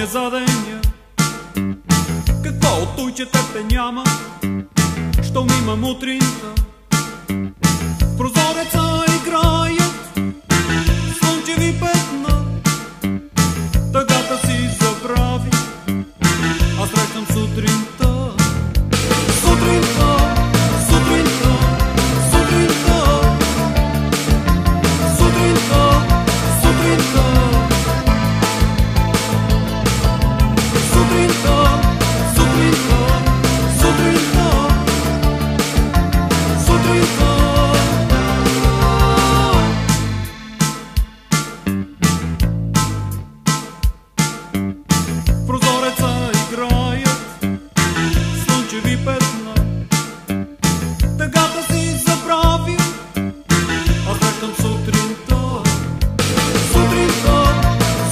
е за деня. Какво от той, че тебе няма, щом имам утринта. В прозореца играят слънчеви петна, тъгата си забрави, аз срещам сутринта. Сутринта, сутринта, сутринта, сутринта, сутринта, сутринта, сутринта, сутринта, сутринта. В прозореца играят слънчеви петна, тъгата си забравил, аз срещам сутринта. Сутринта,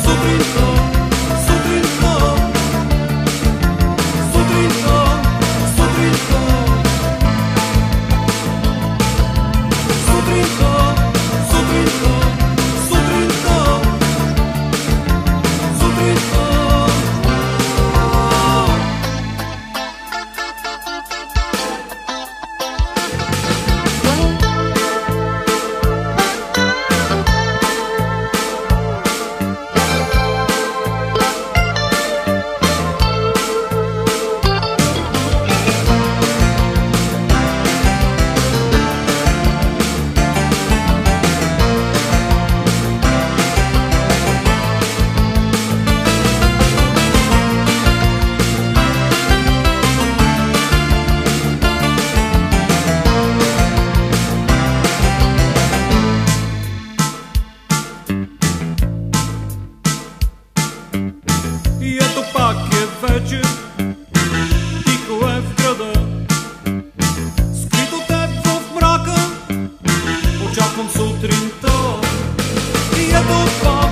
сутринта, сутринта, сутринта, сутринта, сутринта, сутринта, сутринта, сутринта. И ето пак е вечер, тихо е в града, скрито теб в мрака, очаквам сутринта. И ето пак